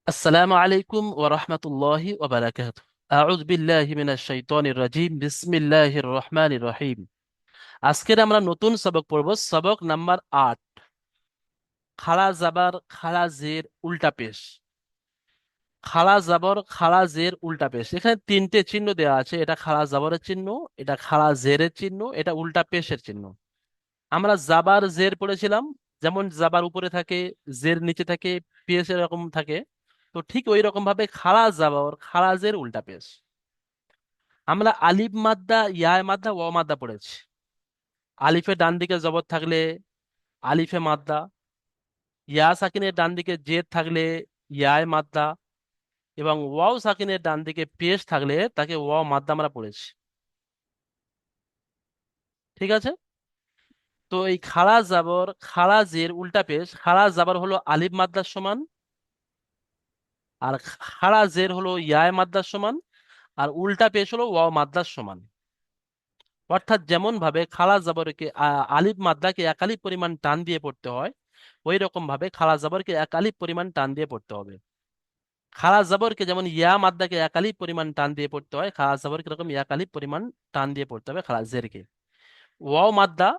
আসসালামু আলাইকুম ওয়া রাহমাতুল্লাহি ওয়া বারাকাতুহু। আউযু বিল্লাহি মিনাশ শাইতানির রাজিম। বিসমিল্লাহির রহমানির রহিম। আজকের আমরা নতুন সবক পড়ব, সবক নাম্বার ৮। খালা জাবার খালা জের উল্টা পেশ। খালা জাবর খালা জের উল্টা পেশ, এখানে তিনটে চিহ্ন দেওয়া আছে। এটা খালা জাবরের চিহ্ন, এটা খালা জেরের চিহ্ন, এটা উল্টা পেশের চিহ্ন। আমরা জাবার জের পড়েছিলাম, যেমন জাবার উপরে থাকে, জের নিচে থাকে, পেশ এরকম থাকে। তো ঠিক ওই রকম ভাবে খালা জাবর খালা জের উল্টা পেশ। আমরা আলিফ মাদ্দা, ইয়া মাদ্দা, ওয়া মাদ্দা পড়েছি। আলিফের ডান দিকে জবর থাকলে আলিফে মাদ্দা, ইয়া সাকিনের ডান দিকে জেদ থাকলে ইয়ায় মাদ্দা, এবং ওয়াও সাকিনের ডান দিকে পেশ থাকলে তাকে ওয়াও মাদ্দা আমরা পড়েছি। ঠিক আছে। তো এই খালা জাবর খালা জের উল্টা পেশ, খালা জাবর হলো আলিফ মাদ্দার সমান, আর খালা জের হলো ইয়ায় মাদ্দার সমান, আর উল্টা পেশ হলো ওয়াও মাদ্দার সমান। অর্থাৎ যেমন ভাবে খালা জাবরকে আলিফ মাদ্দাকে এক আলিফ পরিমাণ টান দিয়ে পড়তে হয়, ওই রকম ভাবে খালা জাবরকে এক আলিফ পরিমাণ টান দিয়ে পড়তে হবে। খালা জাবরকে যেমন ইয়া মাদ্দাকে এক আলিফ পরিমাণ টান দিয়ে পড়তে হয়, খালা জাবরকে এরকম এক আলিফ পরিমাণ টান দিয়ে পড়তে হবে খালা জেরকে। ওয়াও মাদ্দা,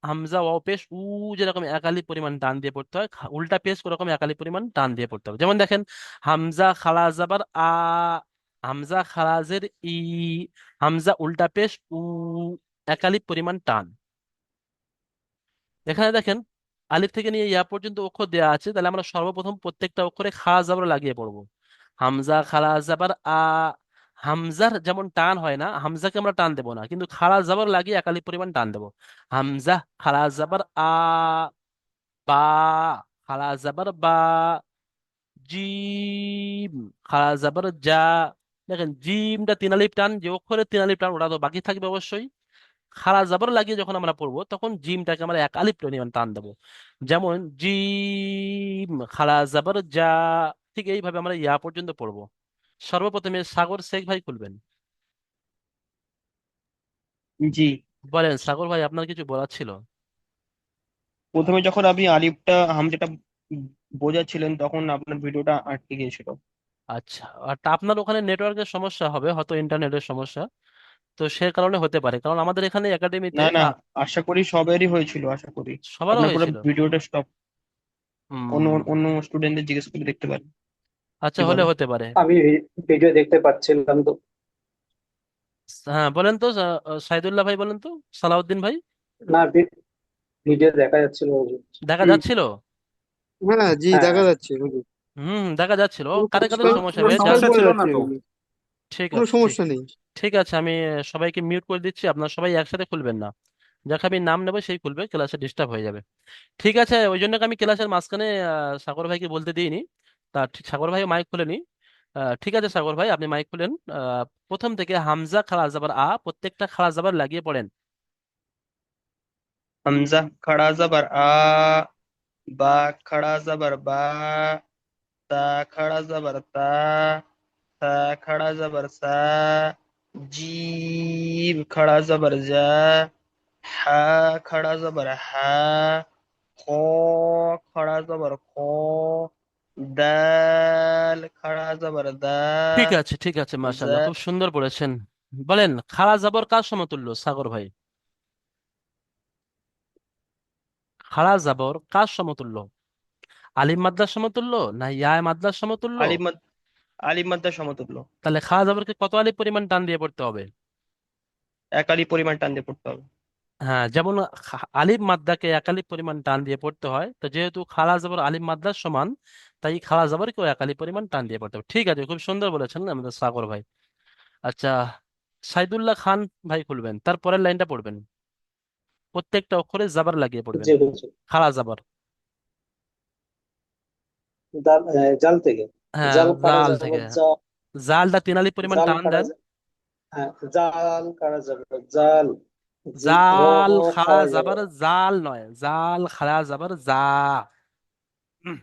হামজা ওয়াও পেশ উ, যেরকম এক আলিফ পরিমাণ টান দিয়ে পড়তে হয়, উল্টা পেশ ওরকম এক আলিফ পরিমাণ টান দিয়ে পড়তে হবে। যেমন দেখেন, হামজা খালা জাবার আ, হামজা খালাজের ই, হামজা উল্টা পেশ উ, এক আলিফ পরিমাণ টান। এখানে দেখেন, আলিফ থেকে নিয়ে ইয়া পর্যন্ত অক্ষর দেওয়া আছে, তাহলে আমরা সর্বপ্রথম প্রত্যেকটা অক্ষরে খাড়া জাবর লাগিয়ে পড়বো। হামজা খাড়া জাবার আ। হামজার যেমন টান হয় না, হামজাকে আমরা টান দেবো না, কিন্তু খাড়া জাবর লাগিয়ে এক আলিফ পরিমাণ টান দেবো। হামজা খাড়া জাবার আ, বা, খাড়া জাবার বা, জিম, খাড়া জাবার যা। দেখেন জিমটা তিন আলিফ টান, যে অক্ষরে তিন আলিফ টান ওটা তো বাকি থাকবে অবশ্যই। খাড়া জাবর লাগিয়ে যখন আমরা পড়বো তখন জিমটাকে আমরা এক আলিফ পরিমাণ টান দেবো। যেমন জিম খাড়া জাবর যা। ঠিক এইভাবে আমরা ইয়া পর্যন্ত পড়বো। সর্বপ্রথমে সাগর শেখ ভাই খুলবেন। জি। বলেন সাগর ভাই, আপনার কিছু বলার ছিল। প্রথমে যখন আপনি আলিফটা হামজাটা বোঝাচ্ছিলেন তখন আপনার ভিডিওটা আটকে গিয়েছিল। আচ্ছা, আর তা আপনার ওখানে নেটওয়ার্কের সমস্যা হবে, হয়তো ইন্টারনেটের সমস্যা। তো সে কারণে হতে পারে, কারণ আমাদের এখানে একাডেমিতে না না, আশা করি সবারই হয়েছিল, আশা করি। সবারও আপনার পুরো হয়েছিল। ভিডিওটা স্টপ, অন্য হুম। অন্য স্টুডেন্টদের জিজ্ঞেস করে দেখতে পারেন আচ্ছা, হলে কিভাবে। হতে পারে। আমি ভিডিও দেখতে পাচ্ছিলাম তো। হ্যাঁ বলেন তো, সাইদুল্লাহ ভাই বলেন তো, সালাউদ্দিন ভাই। না, ভিডিও দেখা যাচ্ছিল হুজুর। দেখা যাচ্ছিল। হ্যাঁ জি, হ্যাঁ, দেখা হ্যাঁ। যাচ্ছে হুজুর। হুম, দেখা যাচ্ছিল। পুরো কাদের কাদের পরিষ্কার, সমস্যা পুরো হবে ক্লিয়ার সমস্যা বোঝা ছিল না যাচ্ছে তো। হুজুর। ঠিক কোনো আছে, ঠিক। সমস্যা নেই। ঠিক আছে, আমি সবাইকে মিউট করে দিচ্ছি, আপনারা সবাই একসাথে খুলবেন না। যাকে আমি নাম নেবো সেই খুলবে, ক্লাসে ডিস্টার্ব হয়ে যাবে। ঠিক আছে, ওই জন্য আমি ক্লাসের মাঝখানে সাগর ভাইকে বলতে দিইনি। তা ঠিক সাগর ভাই মাইক খুলেনি। ঠিক আছে সাগর ভাই, আপনি মাইক খুলেন। প্রথম থেকে হামজা খাড়া জাবার আ, প্রত্যেকটা খাড়া জাবার লাগিয়ে পড়েন। হামজা খাড়া জাবার আ, বা খাড়া জাবার বা, তা খাড়া জাবার তা, সা খাড়া জাবার সা, জিম খাড়া জাবার যা, হা খাড়া জাবার হা, খ খাড়া জাবার খ, দাল খাড়া জাবার দা, ঠিক আছে, ঠিক আছে, জা। মাশাআল্লাহ, খুব সুন্দর পড়েছেন। বলেন, খাড়া জাবর কার সমতুল্য সাগর ভাই? খাড়া জাবর কার সমতুল্য? আলিম মাদ্রার সমতুল্য, না ইয়া মাদ্রার সমতুল্য? আলিম মাদ- আলিম মাদ্দা সমতুল্য। তাহলে খাড়া জাবরকে কত আলিফ পরিমাণ টান দিয়ে পড়তে হবে? একালি পরিমাণ টান দিয়ে পড়তে হবে। হ্যাঁ, যেমন আলিফ মাদ্দাকে এক আলিফ পরিমাণ টান দিয়ে পড়তে হয়, তো যেহেতু খাড়া জবর আলিফ মাদ্দার সমান, তাই খাড়া জবরকেও এক আলিফ পরিমাণ টান দিয়ে পড়তে হবে। ঠিক আছে, খুব সুন্দর বলেছেন আমাদের সাগর ভাই। আচ্ছা, সাইদুল্লাহ খান ভাই খুলবেন, তার পরের লাইনটা পড়বেন। প্রত্যেকটা অক্ষরে জাবার লাগিয়ে পড়বেন। জি হুজুর। খাড়া জাবার। জাল থেকে। হ্যাঁ, জাল কারা জাল যাব থেকে। যা। জালটা তিন আলিফ পরিমাণ জাল টান কারা দেন। হ্যাঁ, জাল কারা যাব জাল। জি, র জাল খাড়া কারা যাব। জাবার জাল নয়, জাল খাড়া জাবার যা। উম,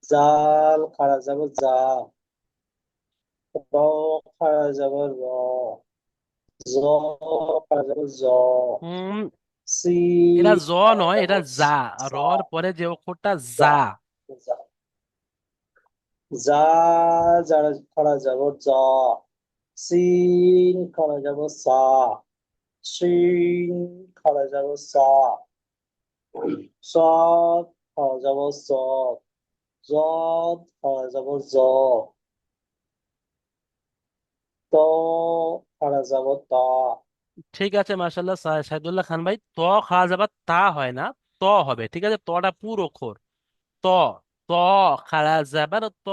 জাল কারা যাব যা। র কারা যাব র। জ কারা যাব জ। উম, এটা সিন জ কারা নয়, যাব এটা যা। যা। রর পরে যে অক্ষরটা যা। যা। যা। যা যারা খরা যাব জ, সিন খরা যাব সা, শিন খরা যাব সা, সদ খরা যাব স, জদ খরা যাব জ, ত খরা যাব তা। ঠিক আছে, মাশাল্লাহ সাইদুল্লাহ খান ভাই। ত খাওয়া যাবার তা হয় না, ত হবে। ঠিক আছে, তটা পুরো অক্ষর। ত, ত খাড়া যাবার ত।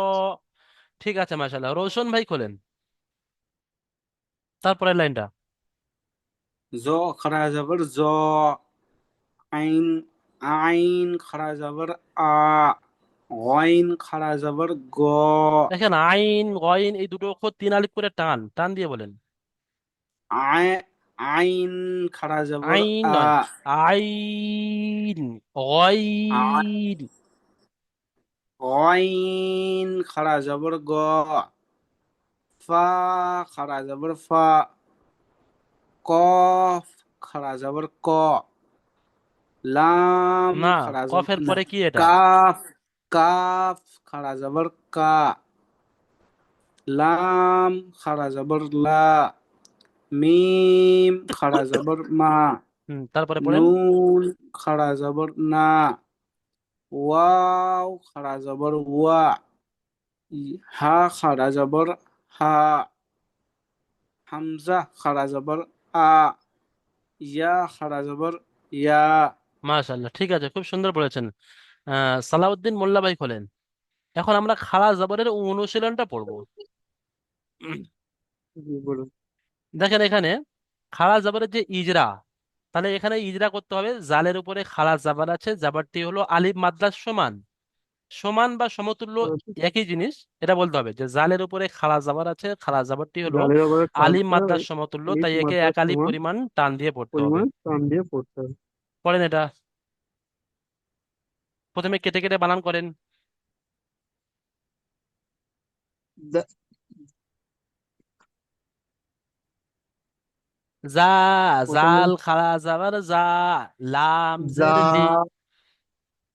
ঠিক আছে মাশাল্লাহ। রোশন ভাই খোলেন তারপরের লাইনটা। জ খরা জবর জ, আইন আইন খরা জবর আ, গইন খরা জবর গ, দেখেন আইন গইন এই দুটো অক্ষর তিন আলিফ করে টান টান দিয়ে বলেন। আয় আইন খরা জবর আইন আ, নয়, আইন আ- গইন। গইন খরা জবর গ, ফা খরা জবর ফা, কফ খরা জবর ক, লাম না, খরা জবর কফের না, পরে কি এটা? কাফ কাফ খরা জবর কা, লাম খরা জবর লা, মিম খরা জবর মা, তারপরে পড়েন। নুন খরা জবর না, ওয়াও খরা জবর ওয়া, হা খরা জবর হা, হামজা খরা জবর আ, ইয়া খরা জবর ইয়া। মাশাআল্লাহ, ঠিক আছে, খুব সুন্দর পড়েছেন। সালাউদ্দিন মোল্লা ভাই খোলেন। এখন আমরা খাড়া জবরের অনুশীলনটা পড়বো। জি বলুন। দেখেন এখানে খাড়া জবরের যে ইজরা, তাহলে এখানে ইজরা করতে হবে। জালের উপরে খাড়া জাবার আছে, জাবারটি হলো আলিফ মাদ্রাজ সমান। সমান বা সমতুল্য একই জিনিস, এটা বলতে হবে যে জালের উপরে খাড়া জাবার আছে, খাড়া জাবারটি হলো জালের আবার আলিফ খালতে মাদ্রাজ সমতুল্য, আলিফ তাই একে মাত্রার এক আলিফ সমান পরিমাণ টান দিয়ে পড়তে হবে। পরিমাণ টান দিয়ে পড়তে হবে। পড়েন এটা। প্রথমে কেটে কেটে বানান করেন। দা- যা, প্রথমে জাল খাড়া জাবার যা, লাম যা, জের লি।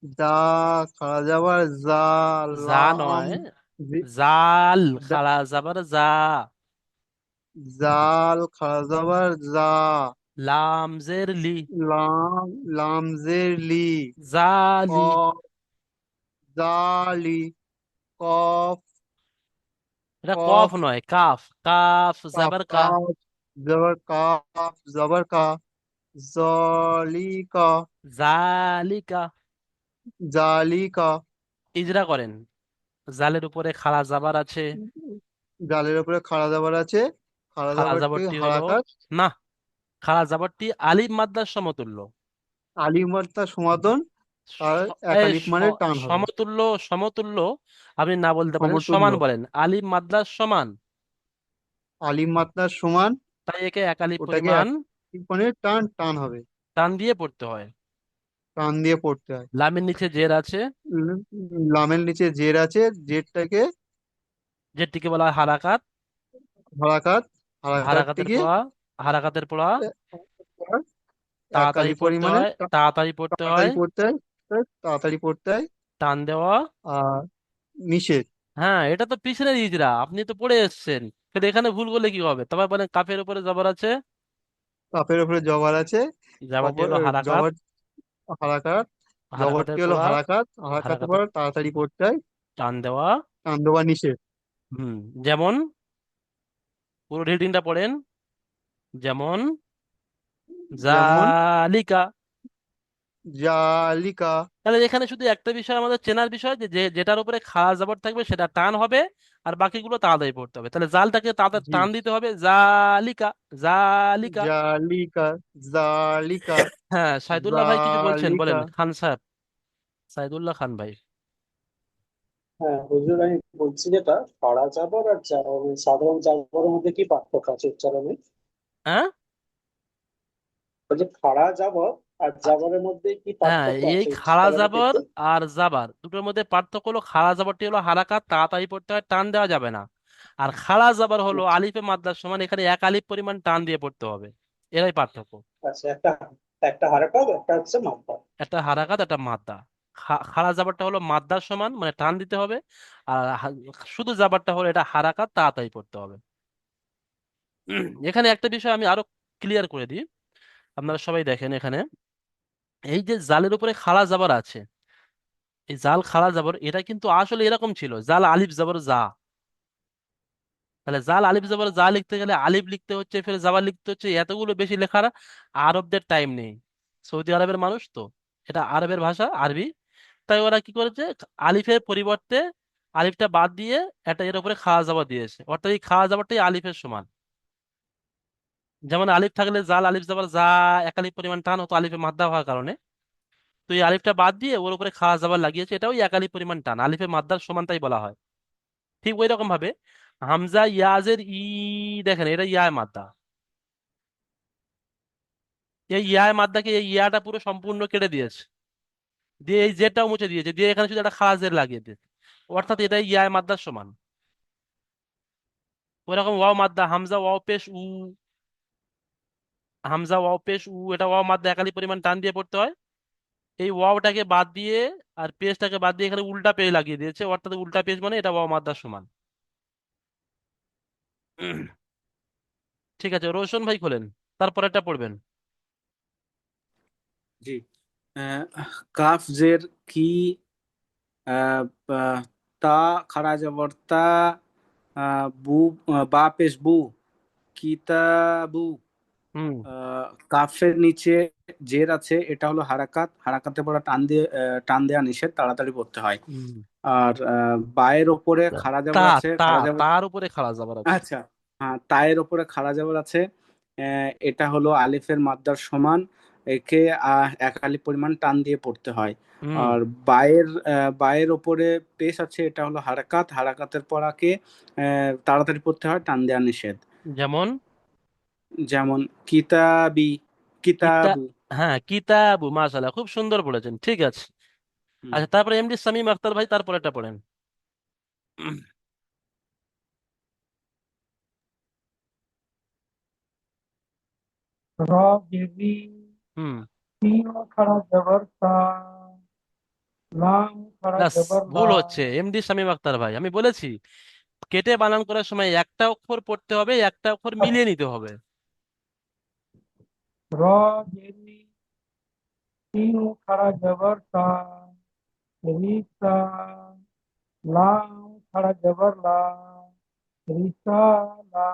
যা খাওয়া যাবার যা, যা লাম নয়, জি- জাল দা- খাড়া জাবার যা, জাল খাওয়া যাবার যা, লাম জের লি, লাম লামজের লি, জালি। কফ জালি, কফ এটা কফ কফ নয়, কাফ। কাফ কাফ জাবার কা, কাফ জবর কাফ জবর কা, জলিকা জালিকা। জালিকা। ইজরা করেন। জালের উপরে খাড়া জাবার আছে, জালের উপরে খাড়া জাবার আছে, খাড়া খাড়া জাবারটি জাবরটি হলো, হারাকাত, না, খাড়া জাবরটি আলিফ মাদ্রাজ সমতুল্য। আলিমাত্রা সমাদন, তার এক এই আলিফ মানে টান হবে। সমতুল্য, সমতুল্য আপনি না বলতে পারেন, সমতুল্য, সমান বলেন। আলিফ মাদ্রাজ সমান, আলিমাত্রার সমান, তাই একে এক আলিফ ওটাকে পরিমাণ এক মানে টান টান হবে, টান দিয়ে পড়তে হয়। টান দিয়ে পড়তে হয়। লামের নিচে জের আছে, উম, লামের নিচে জের আছে, জেরটাকে যেটিকে বলা হয় হারাকাত। হারাকাত, হারাকাতের হারাকাতটিকে পড়া, হারাকাতের পড়া এক তাড়াতাড়ি আলিফ পড়তে পরিমাণে হয়, তাড়াতাড়ি পড়তে হয়। তাড়াতাড়ি পড়তে হয়, তাড়াতাড়ি পড়তে হয়। টান দেওয়া। আর নিষেধ, হ্যাঁ, এটা তো পিছনের ইজরা, আপনি তো পড়ে এসেছেন। কিন্তু এখানে ভুল করলে কি হবে? তবে বলেন কাফের উপরে জবর আছে, কাপের উপরে জবর আছে, জবরটি কবর হলো হারাকাত। জবর হারাকাত, হারাকাতের জবরটি হলো পড়া, হারাকাত, হারাকাতের হারাকাতের পর তাড়াতাড়ি পড়তে হয়, টান দেওয়া। টান দেওয়া নিষেধ। হুম, যেমন পুরো রিডিংটা পড়েন। যেমন যেমন জালিকা। জালিকা, তাহলে এখানে শুধু একটা বিষয় আমাদের চেনার বিষয়, যে যেটার উপরে খাড়া জবর থাকবে সেটা টান হবে, আর বাকিগুলো তাড়াতাড়ি পড়তে হবে। তাহলে জালটাকে তাড়াতাড়ি জি, টান দিতে হবে, জালিকা, জালিকা। জালিকা, জালিকা, হ্যাঁ, সাইদুল্লাহ ভাই কিছু বলছেন, জালিকা। বলেন খান সাহেব, সাইদুল্লাহ খান ভাই। হ্যাঁ হুজুর, আমি বলছি যেটা খরা যাবার আর সাধারণ যাবারের মধ্যে কি পার্থক্য আছে উচ্চারণে? হ্যাঁ, ওই যে খরা যাবর আর যাবরের মধ্যে কি হ্যাঁ, পার্থক্য এই আছে খাড়া উচ্চারণে জাবর ক্ষেত্রে? আর জাবার দুটোর মধ্যে পার্থক্য হলো, খাড়া জাবরটি হলো হারাকাত, তাড়াতাড়ি পড়তে হয়, টান দেওয়া যাবে না। আর খাড়া জাবর হলো আচ্ছা আলিফে মাদ্রাজ সমান, এখানে এক আলিফ পরিমাণ টান দিয়ে পড়তে হবে। এরাই পার্থক্য। আচ্ছা, একটা একটা হারাকাত, একটা হচ্ছে মাত্রা। একটা হারাকাত, একটা মাদ্দা। খাড়া জাবারটা হলো মাদ্দার সমান, মানে টান দিতে হবে। আর শুধু জাবারটা হলো এটা হারাকাত, তাড়াতাড়ি পড়তে হবে। এখানে একটা বিষয় আমি আরো ক্লিয়ার করে দিই, আপনারা সবাই দেখেন এখানে, এই যে জালের উপরে খাড়া জাবার আছে, এই জাল খাড়া জাবর এটা কিন্তু আসলে এরকম ছিল, জাল আলিফ জাবর যা। তাহলে জাল আলিফ জাবর যা লিখতে গেলে আলিফ লিখতে হচ্ছে, ফের জাবার লিখতে হচ্ছে, এতগুলো বেশি লেখার আরবদের টাইম নেই। সৌদি আরবের মানুষ তো, এটা আরবের ভাষা, আরবি। তাই ওরা কি করেছে, আলিফের পরিবর্তে আলিফটা বাদ দিয়ে এটা এর উপরে খাওয়া যাওয়া দিয়েছে, অর্থাৎ এই খাওয়া যাওয়াটাই আলিফের সমান। যেমন আলিফ থাকলে জাল আলিফ জাবার যা একালিফ পরিমাণ টান হতো আলিফে মাদ্দা হওয়ার কারণে, তো এই আলিফটা বাদ দিয়ে ওর উপরে খাওয়া যাবার লাগিয়েছে, এটাও একালিফ পরিমাণ টান, আলিফে মাদ্দার সমান, তাই বলা হয়। ঠিক ওই রকম ভাবে হামজা ইয়াজের ই, দেখেন এটা ইয়ায় মাদ্দা, এই ইয়ায় মাদ্দাকে এই ইয়াটা পুরো সম্পূর্ণ কেটে দিয়েছে, দিয়ে এই জেডটাও মুছে দিয়েছে, দিয়ে এখানে শুধু একটা খাজের লাগিয়ে দিয়েছে, অর্থাৎ এটা ইয়ায় মাদ্দার সমান। ওইরকম ওয়াও মাদ্দা, হামজা ওয়াও পেশ উ, হামজা ওয়াও পেশ উ, এটা ওয়াও মাদ্দা একালি পরিমাণ টান দিয়ে পড়তে হয়। এই ওয়াওটাকে বাদ দিয়ে আর পেশটাকে বাদ দিয়ে এখানে উল্টা পেশ লাগিয়ে দিয়েছে, অর্থাৎ উল্টা পেশ মানে এটা ওয়াও মাদ্দার সমান। ঠিক আছে, রোশন ভাই খোলেন, তারপর এটা পড়বেন। জি। আহ, কাফ জের কি, আহ, আহ, তা খাড়া জবর তা, বু, বা পেশ বু, কিতাবু। হুম। কাফের নিচে জের আছে, এটা হলো হারাকাত, হারাকাতের পর টান দেওয়া নিষেধ, তাড়াতাড়ি পড়তে হয়। হুম। আর বায়ের ওপরে খাড়া তা জবর আছে, তা খাড়া জবর, তার উপরে খাড়া যাবার আছে। আচ্ছা, হ্যাঁ, তায়ের ওপরে খাড়া জবর আছে। এটা হলো আলিফের মাদ্দার সমান, একে এক আলিফ পরিমাণ টান দিয়ে পড়তে হয়। হুম। আর বায়ের ওপরে পেশ আছে, এটা হলো হারাকাত, হারাকাতের পরাকে তাড়াতাড়ি পড়তে হয়, টান দেওয়া নিষেধ। যেমন যেমন কিতাবি, কিতা, কিতাবু। হ্যাঁ কিতাবু, মাশাআল্লাহ খুব সুন্দর বলেছেন, ঠিক আছে। হুম। আচ্ছা, তারপরে এমডি শামীম আখতার ভাই, তারপর এটা পড়েন। র জেরি, হুম। সিন খাড়া জবর তা, লাম খাড়া ব্যাস, জবর ভুল লা। হচ্ছে এমডি শামীম আখতার ভাই, আমি বলেছি কেটে বানান করার সময় একটা অক্ষর পড়তে হবে, একটা অক্ষর মিলিয়ে নিতে হবে। র জেরি, সিন খাড়া জবর তা, রিসা, লাম খাড়া জবর লা, রিসালা,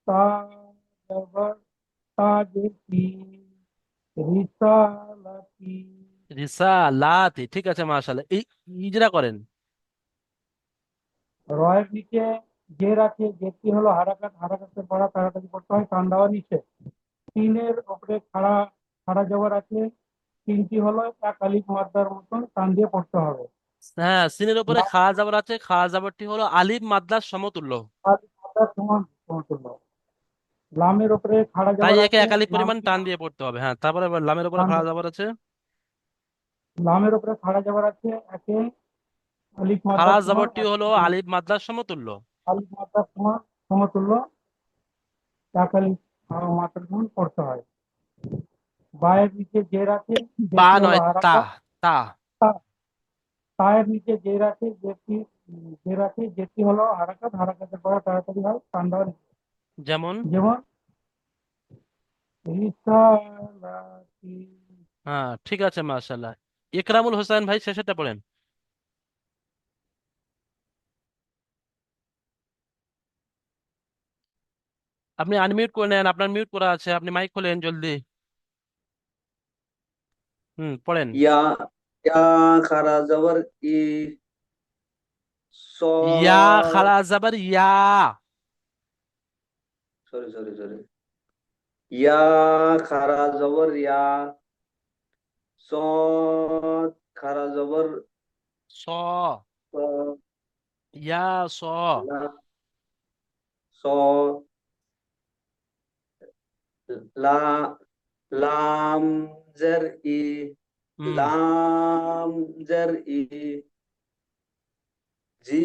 তা জবর তা জেরি, রিসালাতি। রিসালাতি, ঠিক আছে মাশাআল্লাহ, এই ইজরা করেন। রয়ের নিচে জের আছে, জেরটি হলো হারাকাত, হারাকাতের পড়া তাড়াতাড়ি পড়তে হয়, টান দেওয়া নিচে। তিনের উপরে খাড়া, খাড়া জবর আছে, তিনটি হলো এক আলিফ মাদ্দার মতন টান দিয়ে পড়তে হবে। হ্যাঁ, সিনের উপরে লাম খাড়া জাবর আছে, খাড়া জাবরটি হলো আলিফ মাদ্দার সমতুল্য, আলিফ মাদ্দার সমান সমতুল্য। লামের উপরে খাড়া তাই জবর একে আছে, একালিফ পরিমাণ লামটি টান দিয়ে পড়তে হবে। হ্যাঁ, তারপরে আবার লামের উপরে টান খাড়া দেওয়া। জাবর আছে, লামের উপরে খাড়া জবর আছে, একে আলিফ খাড়া মাদ্দার সমান, জাবরটি এক হলো আলিফ মাদ্দার সমতুল্য। আলিফ মাদ্দার সমান সমতুল্য, এক আলিফ মাদ্দার সমান পড়তে হয়। বায়ের নিচে জের আছে, বা যেটি হলো নয়, তা, হারাকাত। তা। পায়ের নিচে জের আছে, জের আছে, যেটি হলো হারাকাত, হারাকাতের পরে তাড়াতাড়ি হয়, টান দেওয়া নিষেধ। যেমন, যেমন রিসালাতি। হ্যাঁ ঠিক আছে মাশাআল্লাহ। ইকরামুল হোসেন ভাই শেষেরটা পড়েন। আপনি আনমিউট করে নেন, আপনার মিউট করা আছে, আপনি মাইক খোলেন জলদি। হুম, পড়েন। ইয়া, ইয়া খারা জবর ই, ইয়া সদ, খাড়া জাবার ইয়া। সরি সরি সরি, ইয়া খারা জবর ইয়া, সদ খারা জবর স, স, ইয়া স। লা, স, লা, লাম জের ই, হুম। লাম জের ই, জি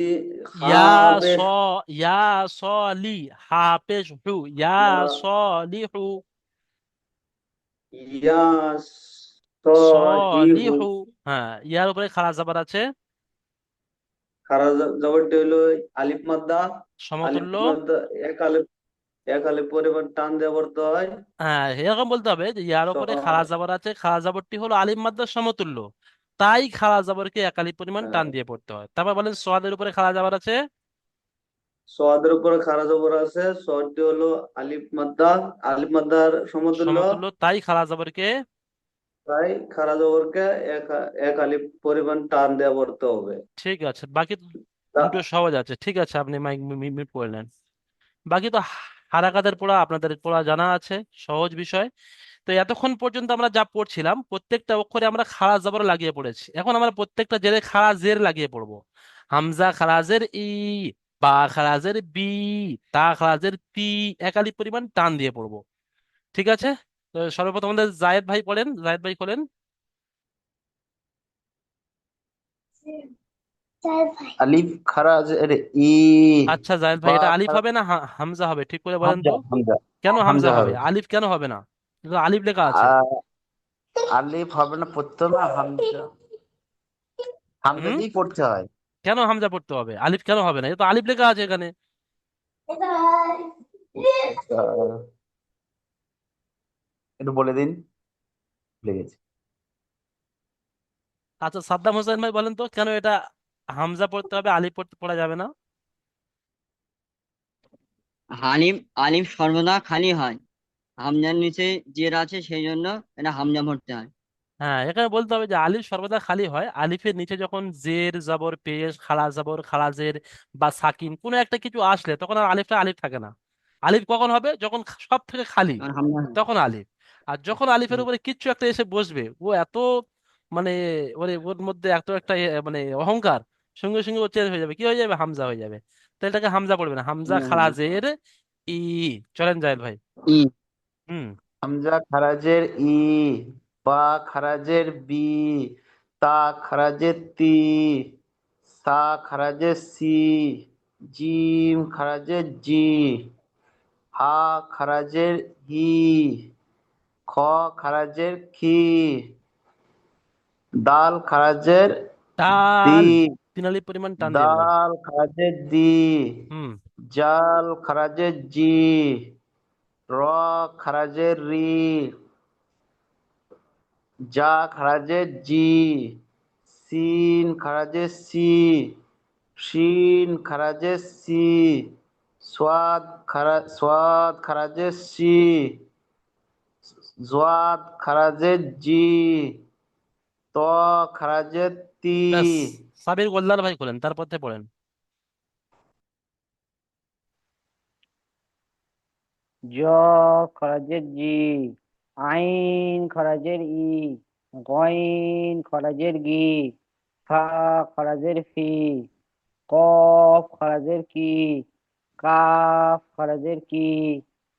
ইয়া স, খাবেশ, ইয়া সলি, হাফেজ হু, ইয়া ইয়া, সলিহু। ইয়াস সহিহু। সলিহু। হ্যাঁ, ইয়ার উপরে খাড়া জবর আছে, খারা জবরটি হলো আলিফ মাদ্দা। আলিফ সমতুল্য। মাদ্দা এক আলিফ পরিমাণ টান দিয়ে পড়তে হয়। হ্যাঁ, এরকম বলতে হবে যে ইয়ার স উপরে খাড়া জবর আছে, খাড়া জবরটি হলো আলিফ মাদ্দার সমতুল্য, তাই খাড়া জবরকে একালি পরিমাণ টান দিয়ে পড়তে হয়। তারপর বলেন সোয়াদের উপরে খাড়া জবর আছে, সওয়াদের উপরে খারা জবর আছে। সওয়াদটি হলো আলিফ মাদ্দা। আলিফ মাদ্দার সমতুল্য। সমতুল্য, তাই খাড়া জবরকে। তাই খারা জবরকে এক এক আলিফ পরিমাণ টান দেওয়া পড়তে হবে। ঠিক আছে, বাকি দুটো তা- সহজ আছে, ঠিক আছে, আপনি মাইক মিট পড়লেন। বাকি তো হারাকাতের পড়া আপনাদের পড়া জানা আছে, সহজ বিষয়। তো এতক্ষণ পর্যন্ত আমরা যা পড়ছিলাম প্রত্যেকটা অক্ষরে আমরা খাড়া জবর লাগিয়ে পড়েছি, এখন আমরা প্রত্যেকটা জেরে খাড়া জের লাগিয়ে পড়বো। হামজা খারাজের ই, বা খারাজের বি, তা খারাজের তি, একালি পরিমাণ টান দিয়ে পড়বো। ঠিক আছে, তো সর্বপ্রথম আমাদের জায়েদ ভাই পড়েন, জায়েদ ভাই বলেন। আলিফ খারাজ এর ই, আচ্ছা জায়েদ ভাই, বা এটা আলিফ হবে না হামজা হবে, ঠিক করে বলেন হামজা তো। হামজা কেন হামজা হামজা হবে, হবে। আলিফ কেন হবে না? এটা তো আলিফ লেখা আছে। আলিফ হবে না, পড়তে না হামজা, হামজা হুম, দিয়েই পড়তে হয়। কেন হামজা পড়তে হবে, আলিফ কেন হবে না? এটা তো আলিফ লেখা আছে এখানে। আহ, একটু বলে দিন, ভুলে গেছি। আচ্ছা সাদ্দাম হোসেন ভাই বলেন তো, কেন এটা হামজা পড়তে হবে, আলিফ পড়া যাবে না? হালিম আলিফ সর্বদা খালি হয়, হামজার নিচে জের আছে সেই জন্য এটা হামজা ভরতে হয়। হ্যাঁ, এখানে বলতে হবে যে আলিফ সর্বদা খালি হয়, আলিফের নিচে যখন জের জবর পেশ খাড়া জবর খাড়া জের বা সাকিন কোনো একটা কিছু আসলে তখন আর আলিফটা আলিফ থাকে না। আলিফ কখন হবে, যখন সব থেকে খালি, আর হামজা হয়। তখন আলিফ। আর যখন আলিফের হুম, উপরে কিচ্ছু একটা এসে বসবে, ও এত মানে ওর মধ্যে এত একটা মানে অহংকার, সঙ্গে সঙ্গে ও চেঞ্জ হয়ে যাবে, কি হয়ে যাবে, হামজা হয়ে যাবে। তাহলে এটাকে হামজা পড়বে না, হামজা হামজা খাড়া হবে। জের ই। চলেন জায়েদ ভাই। ই। হুম। হামজা খারাজের ই, বা খারাজের বি, তা খারাজের তি, সা খারাজের সি, জিম খারাজের জি, হা খারাজের হি, খ খারাজের খি, দাল খারাজের দি, তাল, তিন আলিফ পরিমাণ টান দিয়ে বলেন। দাল খারাজের দি, হুম। জাল খারাজের জি, র খারাজের রি, জা খারাজের জি, সিন খারাজের সি, শিন খারাজের সি, সোয়াদ খারাজের সি, জোয়াদ খারাজের জি, ত খারাজের তি, ব্যাস, সাবির গোল্লার ভাই খোলেন, তারপর থেকে পড়েন। জ খরাজের জি, আইন খরাজের ই, গইন খরাজের গি, ফা খরাজের ফি, কফ খরাজের কি, কাফ খরাজের কি,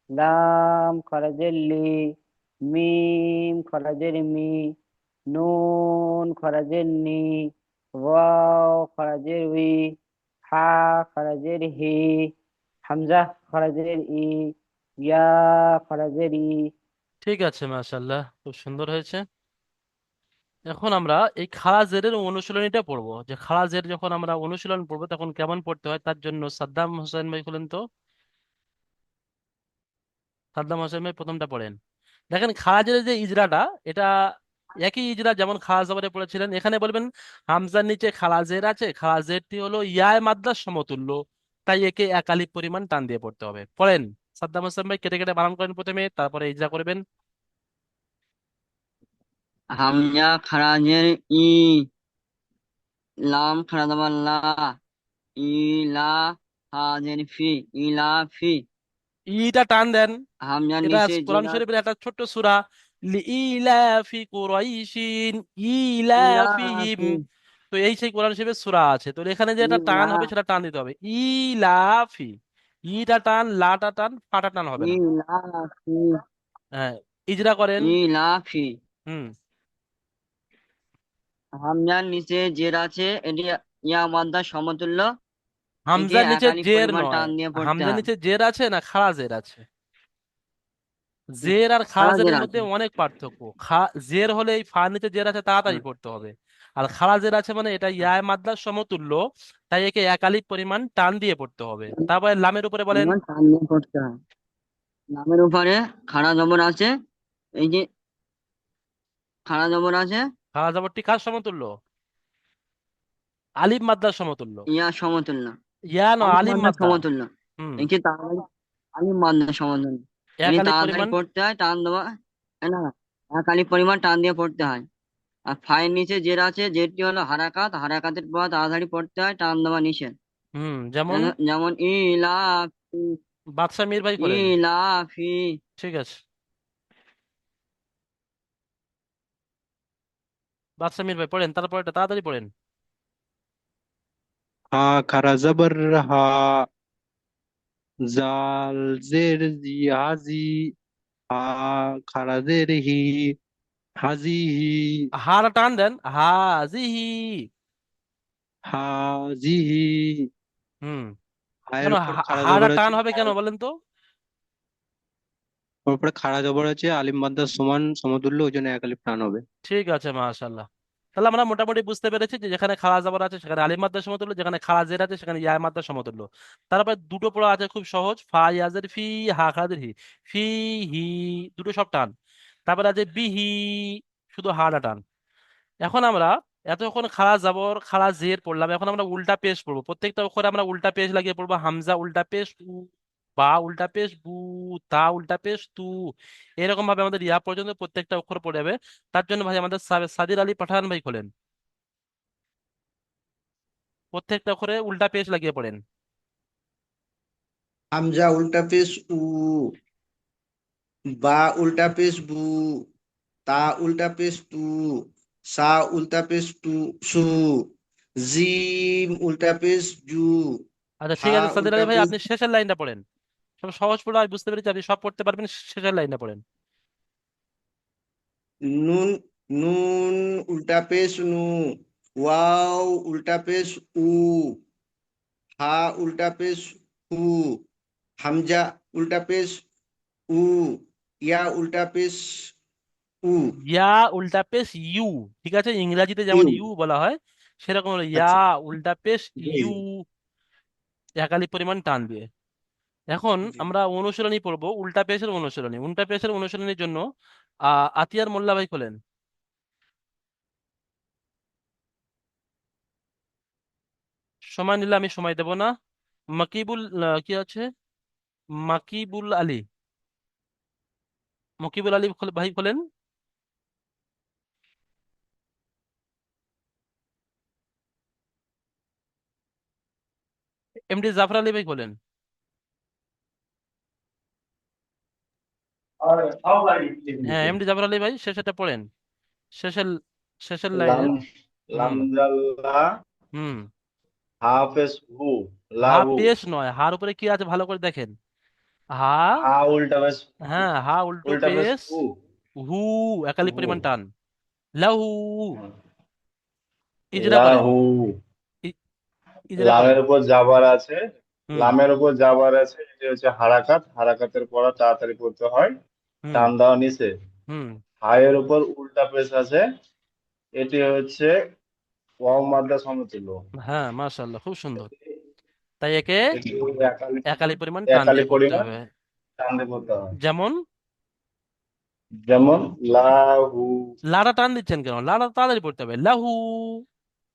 লাম খরাজের লি, মিম খরাজের মি, নুন খরাজের নি, ওয়াও খরাজের উই, হা খরাজের হি, হামজা খরাজের ই, ইয়া খরাজের ই। ঠিক আছে, মাশাল্লাহ, খুব সুন্দর হয়েছে। এখন আমরা এই খাড়া জেরের অনুশীলনীটা পড়বো, যে খাড়া জের যখন আমরা অনুশীলন পড়বো তখন কেমন পড়তে হয়, তার জন্য সাদ্দাম হোসেন ভাই বলেন তো। সাদ্দাম হোসেন ভাই প্রথমটা পড়েন। দেখেন খাড়া জেরের যে ইজরাটা, এটা একই ইজরা যেমন খাড়া জবরে পড়েছিলেন, এখানে বলবেন হামজার নিচে খাড়া জের আছে, খাড়া জেরটি হলো ইয়ায় মাদ্রাস সমতুল্য, তাই একে এক আলিফ পরিমাণ টান দিয়ে পড়তে হবে। পড়েন সাদ্দাম হোসেন ভাই, কেটে কেটে বানান করেন প্রথমে, তারপরে ইজরা করবেন। হামজা খারাজের ই, লাম খারাজ আবার লা, ইলা হাজের ফি, ইলা ফি। ইটা টান দেন। হামজার এটা নিচে কোরআন জেরা শরীফের একটা ছোট্ট সূরা, লিইলাফি কুরাইশিন ইলাফিহিম। ইলাফি, তো এই সেই কোরআন শরীফের সূরা আছে, তো এখানে যে একটা টান ইলা হবে সেটা টান দিতে হবে, ইলাফি। ইটা টান, লাটা টান, ফাটা টান হবে না। ইলাফি, হ্যাঁ, ইজরা করেন। ইলাফি। হুম। হামজার নিচে জের আছে, এটি ইয়া মাদ্দার সমতুল্য, একে হামজার নিচে একালি জের পরিমাণ নয়, টান দিয়ে পড়তে হামজার হয়। নিচে জের আছে না খাড়া জের আছে? জের আর খাড়া খারাজের জের মধ্যে আছে। অনেক পার্থক্য। জের হলে এই ফা নিচে জের আছে তাড়াতাড়ি হ্যাঁ, পড়তে হবে, আর খারাজের আছে মানে এটা হ্যাঁ। ইয়ায় মাদ্রার সমতুল্য, তাই একে একালিক পরিমাণ টান দিয়ে পড়তে হবে। তারপরে লামের উপরে বলেন। পরিমাণ টান দিয়ে পড়তে হয়। নামের উপরে খাড়া জবর আছে, এই যে খাড়া জবর আছে, খারাজ জবরটি কার সমতুল্য? আলিফ মাদ্রার সমতুল্য। ইয়া সমতুল্য। ইয়া নয়, আলিফ আলিম মাদ্দা মাদ্দা। সমতুল্য। হুম। একে তাড়াতাড়ি আলিফ মাদ্দা সমতুল্য। এমনি একালিক তাড়াতাড়ি পরিমাণ। পড়তে হয়, টান দেওয়া, না, এক আলিফ পরিমাণ টান দিয়ে পড়তে হয়। আর ফায়ের নিচে জের আছে, জেরটি হলো হারাকাত, হারাকাতের পর তাড়াতাড়ি পড়তে হয়, টান দেওয়া নিষেধ। হুম, যেমন যেমন ইলাফি, বাদশা মীর ভাই করেন। ইলাফি। ঠিক আছে, বাদশা মীর ভাই পড়েন, তারপর এটা তাড়াতাড়ি পড়েন। হা খারা জবর হা, জাল জের জি হাজি, হা খারা জের হি, হাজিহি, হার টান দেন, হাজিহি। হাজিহি। হুম। হায়ের কেন উপর খাড়া হাড়া জবর টান আছে, হবে কেন বলেন তো? ওর উপরে খাড়া জবর আছে, আলিফ মাদ্দার সমান সমতুল্য, ওই জন্য এক আলিফ টান হবে। ঠিক আছে, মাশাআল্লাহ। তাহলে আমরা মোটামুটি বুঝতে পেরেছি যে যেখানে খাড়া জবর আছে সেখানে আলিফ মাদ্দার সমতুল্য, যেখানে খাড়া জের আছে সেখানে ইয়া মাদ্দার সমতুল্য। তারপর দুটো পড়া আছে খুব সহজ, ফা ইয়াজের ফি, হা খারাজের হি। ফি, হি, দুটো সব টান। তারপরে আছে বিহি, শুধু হাড়া টান। এখন আমরা এতক্ষণ খাড়া জাবর খাড়া জের পড়লাম, এখন আমরা উল্টা পেশ পড়বো। প্রত্যেকটা অক্ষরে আমরা উল্টা পেশ লাগিয়ে পড়বো। হামজা উল্টা পেশ উ, বা উল্টা পেশ বু, তা উল্টা পেশ তু, এরকম ভাবে আমাদের ইয়া পর্যন্ত প্রত্যেকটা অক্ষর পড়ে যাবে। তার জন্য ভাই আমাদের সাদির আলী পাঠান ভাই খোলেন, প্রত্যেকটা অক্ষরে উল্টা পেশ লাগিয়ে পড়েন। হামজা উল্টা পেশ উ, বা উল্টা পেশ বু, তা উল্টা পেশ তু, সা উল্টা পেশ টু সু, জিম উল্টা পেশ জু, আচ্ছা ঠিক হা আছে সাদির উল্টা আলী ভাই, পেশ আপনি শেষের লাইনটা পড়েন। সব সহজ পড়ে আমি বুঝতে পেরেছি, আপনি সব পড়তে পারবেন, শেষের লাইনটা পড়েন। নুন, নুন উল্টা পেশ নু, ওয়াও উল্টা পেশ উ, হা উল্টা পেশ হু, হামজা উল্টা পেশ উ, ইয়া উল্টা পেশ উ, ইয়া উল্টা পেশ ইউ। ঠিক আছে, ইংরেজিতে যেমন ইউ। ইউ বলা হয় সেরকম হলো ইয়া আচ্ছা, উল্টা পেশ জি ইউ, জি একালি পরিমাণ টান দিয়ে। এখন জি। আমরা অনুশীলনী পড়বো, উল্টা পেশের অনুশীলনী। উল্টা পেশের অনুশীলনীর জন্য আতিয়ার মোল্লা ভাই খোলেন। সময় নিলে আমি সময় দেব না। মাকিবুল কি আছে, মাকিবুল আলী, মকিবুল আলী ভাই খোলেন। এমডি জাফর আলী ভাই খোলেন। হ্যাঁ, এমডি জাফর আলী ভাই শেষেরটা পড়েন, শেষের শেষের লাম, লাইনের। হুম। লামজাল্লা, হুম। হাফেজ হু, হা লাহু, পেশ নয়, হার উপরে কি আছে ভালো করে দেখেন। হা, হা উল্টা বেশ, হ্যাঁ হা উল্টো উল্টা বেশ পেশ হু, হু, একালি হু, পরিমাণ টান। লাহু, ইজরা করেন। লাহু। ই- ইজরা করেন। লামের উপর জাবার আছে, হুম। লামের উপর জাবার আছে, এটি হচ্ছে হারাকাত, হারাকাতের পড়া তাড়াতাড়ি পড়তে হয়, হুম। টান দেওয়া নিচে। হুম। হায়ের উপর উল্টা পেশ আছে, এটি হচ্ছে ওয়াও মাদ্দা সমতুল্য। হ্যাঁ, মাশাআল্লাহ, খুব সুন্দর। তাই একে এটি একালি, একালি পরিমাণ টান একালি দিয়ে পড়তে পরিমাণ হবে। টান দিয়ে পড়তে হয়। যেমন যেমন লাহু, লাড়া টান দিচ্ছেন কেন? লাড়া তাড়াতাড়ি পড়তে হবে, লাহু।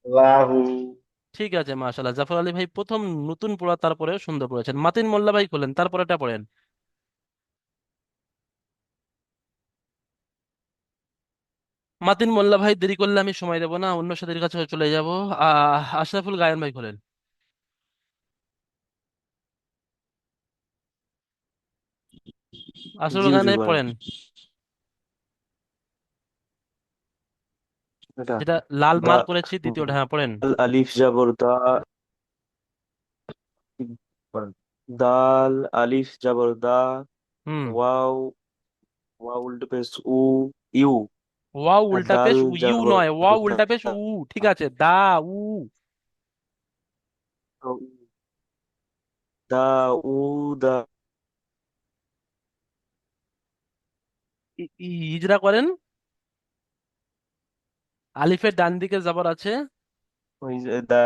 লাহু। ঠিক আছে, মাশাআল্লাহ, জাফর আলী ভাই প্রথম নতুন পড়া, তারপরে সুন্দর পড়েছেন। মাতিন মোল্লা ভাই খোলেন, তারপরে এটা পড়েন। মাতিন মোল্লা ভাই দেরি করলে আমি সময় দেবো না, অন্য সাথীর কাছে চলে যাব। আশরাফুল গায়েন ভাই খোলেন। জি আশরাফুল গায়েন হুজুর ভাই বলেন। পড়েন, এটা যেটা লাল দা, মার্ক করেছি দ্বিতীয়টা, হ্যাঁ পড়েন। দাল আলিফ জবর দা, দাল আলিফ জবর দা, হুম। ওয়াও, ওয়াও উল্টো পেশ উ, ইউ। ওয়াও আর উল্টা দাল পেশ ইউ জবর নয়, ওয়াও দা, উল্টা পেশ উ। ঠিক আছে, দা, উ। দা, উ, দা। ইজরা করেন। আলিফের ডান দিকে জবর আছে। ওই যে দা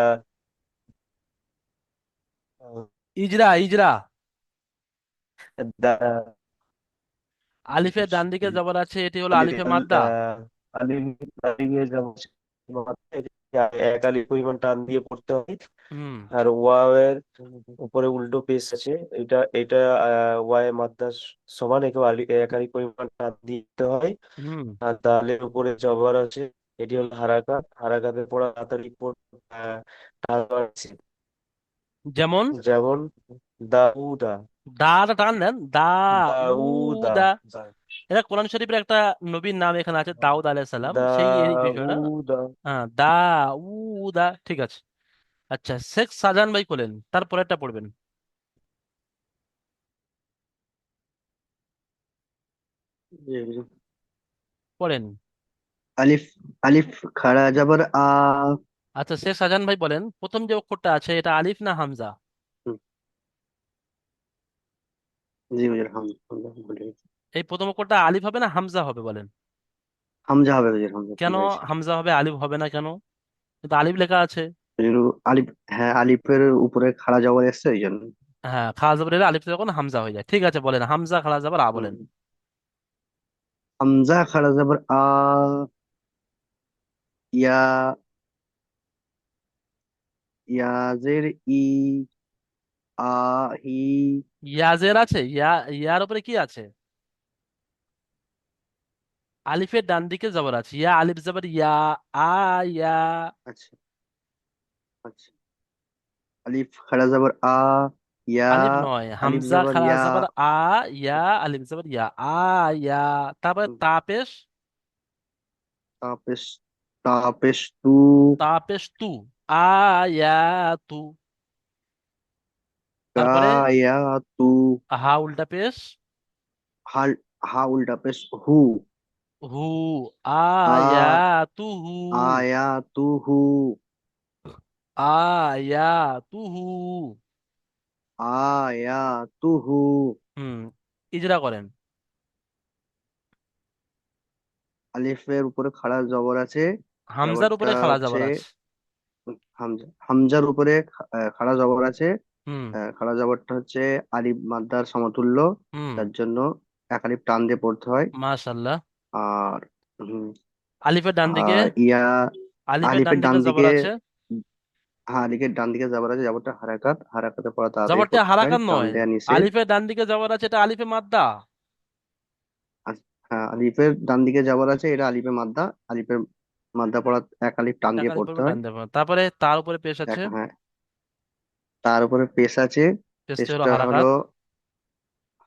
ইজরা ইজরা। দা আলিফের ডান দিকে জবর আছে, এটি হলো আলিফে মাদ্দা। আলিম আলিমের যেমন এক আলিফ পরিমাণ টান দিয়ে পড়তে হয়। হুম আর ওয়াওয়ের উপরে উল্টো পেশ আছে, এটা এটা ওয়াই মাদ্রাস সমান, একে এক আলিফ পরিমাণ টান দিতে হয়। হুম। আর দালের উপরে জবর আছে, এটি হলো হারাকাত, হারাকাতের পড়া তাড়াতাড়ি টান আছে। যেমন যেমন দাউদা, দাটা টান দেন, দা উ দাউদা, দা। এটা কোরআন শরীফের একটা নবীর নাম এখানে আছে, দাউদ আলাইহিস সালাম, সেই এই বিষয়টা। দাউদা। হ্যাঁ, দা উ দা, ঠিক আছে। আচ্ছা, শেখ শাহজাহান ভাই বলেন, তারপরেরটা পড়বেন। জি হুজুর। পড়েন। আলিফ আলিফ খাড়া জবর আ। আচ্ছা, শেখ শাহজাহান ভাই বলেন, প্রথম যে অক্ষরটা আছে এটা আলিফ না হামজা? হুম, জি হুজুর, হামজা ভুলে গেছি। এই প্রথম অক্ষরটা আলিফ হবে না হামজা হবে বলেন? হামজা হবে হুজুর, হামজা কেন ভুলে গেছি। হামজা হবে, আলিফ হবে না কেন? কিন্তু আলিফ লেখা আছে। হুজুর, আলিফ, হ্যাঁ আলিফের উপরে খাড়া জবর এসছে এই জন্য। হ্যাঁ, খাড়া জবর এলে আলিফ তখন হামজা হয়ে যায়। ঠিক আছে, বলেন হামজা খাড়া জবর আ হুম, বলেন। হামজা খাড়া জবর আ। ইয়া, ইয়াজের ই। আ হি। ইয়াজের আছে, ইয়ার উপরে কি আছে? আলিফের ডান দিকে জবর আছে, ইয়া আলিফ জবর ইয়া। আ ইয়া। আচ্ছা, আচ্ছা। আলিফ খাড়া জবর আ। ইয়া। আলিফ নয়, আলিফ হামজা জবর খাড়া ইয়া। জবর আ। ইয়া আলিফ জবর ইয়া। আ ইয়া। তারপরে হুম, তাপেশ। তাপেশ, তাপেশ তু। তাপেশ তু। আ ইয়া তু। তারপরে গায়া তু। হা উল্টা পেশ। হাল, হা উল্টা পেশ হু। হু। আ, আয়া তু হু। আয়া তু হু। আয়া তু হু। আয়া তু হু। হুম, ইজরা করেন। আলিফের উপরে খাড়া জবর আছে। হামজার জবরটা উপরে খাড়া হচ্ছে জবর আছে। হামজা, হামজার উপরে খাড়া জবর আছে। হুম খাড়া জবরটা হচ্ছে আলিফ মাদ্দার সমতুল্য। হুম। তার জন্য এক আলিফ টান দিয়ে পড়তে হয়। মাশাল্লাহ। আর হুম, আলিফের ডান দিকে। আর ইয়া, আলিফের ডান আলিফের দিকে ডান জবর দিকে, আছে। হ্যাঁ আলিফের ডান দিকে জবর আছে, জবরটা হারাকাত, হারাকাতে পড়া তাড়াতাড়ি জবরটা পড়তে হয়, হারাকাত টান নয়। দেয়া নিষেধ। আলিফের ডান দিকে জবর আছে, এটা আলিফে মাদ্দা। হ্যাঁ, আলিফের ডান দিকে জবর আছে, এটা আলিফে মাদ্দা। আলিফের মাদ্দা পড়া এক আলিফ টান এক দিয়ে আলিফ পড়তে পড়বে হয়। ডান দেবো, তারপরে তার উপরে পেশ আছে। হ্যাঁ, তার উপরে পেশ আছে। পেশটি হলো পেশটা হলো হারাকাত।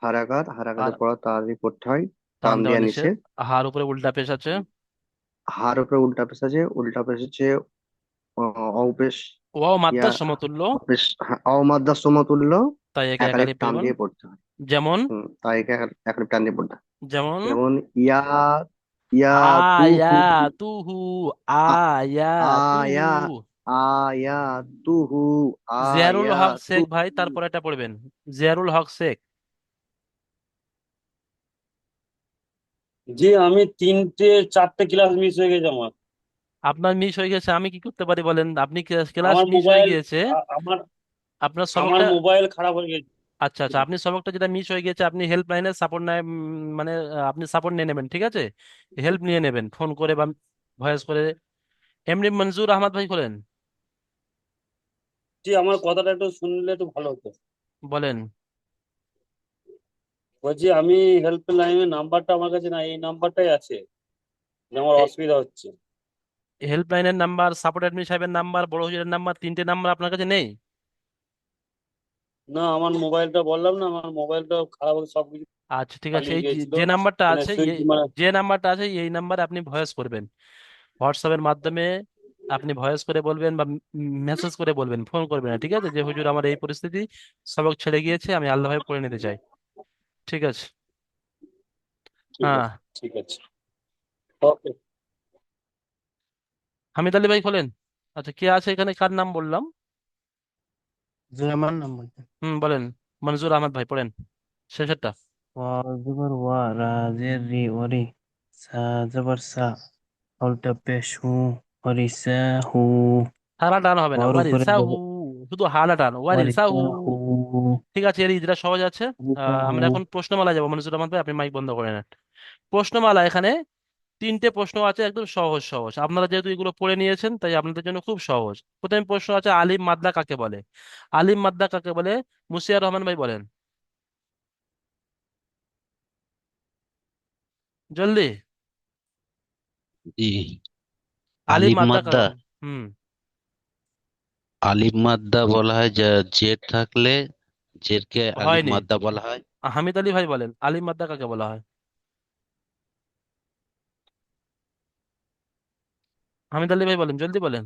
হারাকাত, আর হারাকাতে পড়া তাড়াতাড়ি পড়তে হয়, টান টান দেওয়া দেয়া নিষেধ। নিষেধ। হার উপরে উল্টা পেশ আছে। হার উপরে উল্টা পেশ আছে, উল্টা পেশ হচ্ছে অপেশ। ওয়াও ইয়া, মাদ্দার সমতুল্য। অপেশ, হ্যাঁ, অমাদ্দা সমতুল্য। তাই একে এক এক আলিফ আলিফ টান পরিমাণ। দিয়ে পড়তে হয়। যেমন তাই এক এক আলিফ টান দিয়ে পড়তে হয়। যেমন যেমন ইয়া, ইয়া আয়া তুহু। তুহু। আ- আয়া তুহু। আয়া, আয়া তুহু। জিয়ারুল আয়া হক শেখ ভাই, তুহু। তারপরে এটা পড়বেন। জিয়ারুল হক শেখ। জি, আমি 3টে 4টে ক্লাস মিস হয়ে গেছে আমার। আপনার মিস হয়ে গেছে, আমি কি করতে পারি বলেন? আপনি ক্লাস আমার মিস হয়ে মোবাইল, গিয়েছে। আমার আপনার আমার সবকটা। মোবাইল খারাপ হয়ে গেছে। আচ্ছা আচ্ছা, আপনি সবকটা যেটা মিস হয়ে গেছে, আপনি হেল্পলাইনের সাপোর্ট নেয়, মানে আপনি সাপোর্ট নিয়ে নেবেন, ঠিক আছে? হেল্প নিয়ে নেবেন ফোন করে বা ভয়েস করে। এমনি মনজুর আহমদ ভাই বলেন। জি, আমার কথাটা একটু শুনলে একটু ভালো হতো। বলেন। বলছি আমি হেল্পলাইনের নাম্বারটা আমার কাছে না, এই নাম্বারটাই আছে, যে আমার অসুবিধা হচ্ছে। হেল্পলাইনের নাম্বার, সাপোর্ট অ্যাডমিন সাহেবের নাম্বার, বড় হুজুরের নাম্বার, তিনটে নাম্বার আপনার কাছে নেই? না, আমার মোবাইলটা বললাম না, আমার মোবাইলটা খারাপ হয়ে সবকিছু আচ্ছা ঠিক আছে, পালিয়ে এই গেছিল। যে নাম্বারটা মানে আছে, সুইচ মানে, যে নাম্বারটা আছে এই নাম্বারে আপনি ভয়েস করবেন। হোয়াটসঅ্যাপের মাধ্যমে আপনি ভয়েস করে বলবেন বা মেসেজ করে বলবেন, ফোন করবেন না, ঠিক আছে? যে হুজুর আমার এই পরিস্থিতি, সবক ছেড়ে গিয়েছে, আমি আল্লাহ ভাবে পড়ে নিতে চাই। ঠিক আছে। ঠিক হ্যাঁ। আছে, ঠিক আছে, ওকে। হামিদ আলী ভাই বলেন। আচ্ছা, কে আছে এখানে, কার নাম বললাম? জি, আমার নাম বলতে। বলেন। মনজুর আহমদ ভাই পড়েন শেষেরটা। ওয়া জবর ওয়া, রা জের রি, ওরি, সা জবর সা, উল্টা পেশ হু, ওরিসা হু। হারা টান হবে না, ওর উপরে ওয়ারিসা হু, শুধু হারা টান, ওয়ারিসা হু। ওয়ারিসা হু, ঠিক আছে, এর ইজরা সহজ আছে। ওয়ারিসা হু। আমরা এখন প্রশ্নমালা যাবো, মনিজুর রহমান ভাই আপনি মাইক বন্ধ করে নেন। প্রশ্নমালা এখানে তিনটে প্রশ্ন আছে, একদম সহজ সহজ। আপনারা যেহেতু এগুলো পড়ে নিয়েছেন তাই আপনাদের জন্য খুব সহজ। প্রথমে প্রশ্ন আছে, আলিম মাদ্দা কাকে বলে? আলিম মাদ্দা কাকে বলে? মুশিয়ার রহমান ভাই বলেন জলদি। জি। আলিম আলিফ মাদ্দা কাকে মাদ্দা। বলে? হুম। আলিফ মাদ্দা বলা হয় যে জের থাকলে জেরকে আলিফ হয়নি, মাদ্দা বলা হয়। হামিদ আলী ভাই বলেন আলিম মাদ্দা কাকে বলা হয়? হামিদ আলী ভাই বলেন, জলদি বলেন।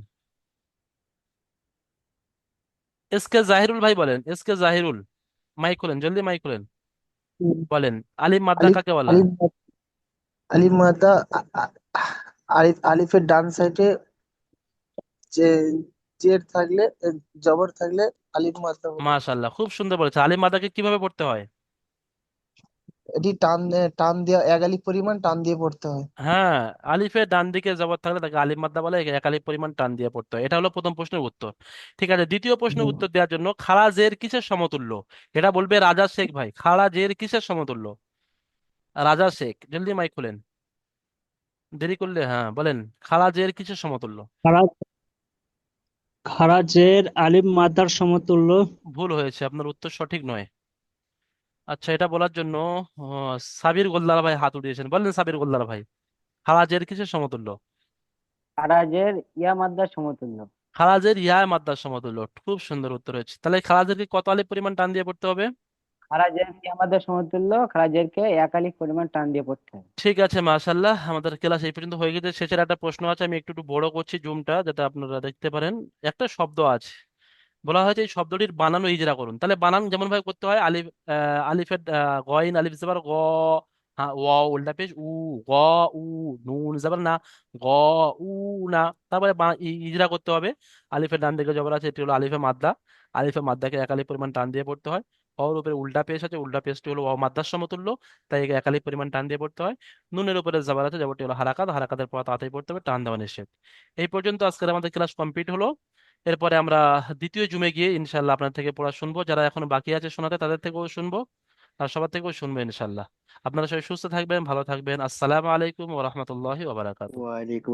এস কে জাহিরুল ভাই বলেন, এস কে জাহিরুল, মাইক খোলেন, জলদি মাইক খোলেন, বলেন আলিম মাদ্দা আলিফ কাকে বলা হয়? আলিফ আলিফ মাদ্দা আলিফের ডান সাইডে যে জের থাকলে জবর থাকলে আলিফ মাদ্দা বলে। মাশাআল্লাহ, খুব সুন্দর বলেছে। আলিম মাদ্দাকে কিভাবে পড়তে হয়? এটি টান দিয়ে এক আলিফ পরিমাণ টান দিয়ে পড়তে হয়। হ্যাঁ, আলিফের ডান দিকে জবর থাকলে তাকে আলিফ মাদ্দা বলে, এক আলিফ পরিমাণ টান দিয়ে পড়তে হয়। এটা হলো প্রথম প্রশ্নের উত্তর। ঠিক আছে, দ্বিতীয় প্রশ্নের হুম। উত্তর দেওয়ার জন্য, খাড়া জের কিসের সমতুল্য? এটা বলবে রাজা শেখ ভাই, খাড়া জের কিসের সমতুল্য? রাজা শেখ, জলদি মাইক খুলেন, দেরি করলে হ্যাঁ বলেন, খাড়া জের কিসের সমতুল্য? খারা খারাজের আলিফ মাদ্দার সমতুল্য। ভুল হয়েছে, আপনার উত্তর সঠিক নয়। আচ্ছা, এটা বলার জন্য সাবির গোল্লার ভাই হাত উঠিয়েছেন, বলেন সাবির গোল্লার ভাই, খাড়া জের কিসের সমতুল্য? খারাজের ইয়া মাদ্দার সমতুল্য। খারাজের ইয়া মাদ্দার সমতুল্য, খুব সুন্দর উত্তর হয়েছে। তাহলে খারাজেরকে কত আলিফ পরিমাণ টান দিয়ে পড়তে হবে? খারাজের ইয়া মাদ্দার সমতুল্য, খারাজেরকে এক আলিফ পরিমাণ টান দিয়ে পড়তে হয়। ঠিক আছে, মাশাল্লাহ, আমাদের ক্লাস এই পর্যন্ত হয়ে গেছে। শেষের একটা প্রশ্ন আছে, আমি একটু একটু বড় করছি জুমটা যাতে আপনারা দেখতে পারেন। একটা শব্দ আছে, বলা হয়েছে এই শব্দটির বানানো ইজরা করুন। তাহলে বানান যেমন ভাবে করতে হয়, আলিফ আলিফের গইন আলিফ জবর গ, হ্যাঁ ওয়া উল্টা পেশ উ, গ উ, নুন জবর না, গ উ না। তারপরে ইজরা করতে হবে। আলিফের ডান দিকে জবর আছে, এটি হলো আলিফে মাদ্দা। আলিফে মাদ্দাকে এক আলিফ পরিমাণ টান দিয়ে পড়তে হয়। অর উপরে উল্টা পেশ আছে, উল্টা পেশটি হলো অ মাদ্দার সমতুল্য, তাই একে এক আলিফ পরিমাণ টান দিয়ে পড়তে হয়। নুনের উপরে জবর আছে, জবরটি হলো হারাকাত, হারাকাতের পর তাড়াতাড়ি পড়তে হবে, টান দেওয়া নিষেধ। এই পর্যন্ত আজকের আমাদের ক্লাস কমপ্লিট হলো। এরপরে আমরা দ্বিতীয় জুমে গিয়ে ইনশাল্লাহ আপনার থেকে পড়া শুনবো, যারা এখনো বাকি আছে শোনাতে তাদের থেকেও শুনবো, আর সবার থেকেও শুনবো ইনশাল্লাহ। আপনারা সবাই সুস্থ থাকবেন, ভালো থাকবেন। আসসালামু আলাইকুম ওয়া রাহমাতুল্লাহি ওয়া বারাকাতুহু। ওয়ালাইকুম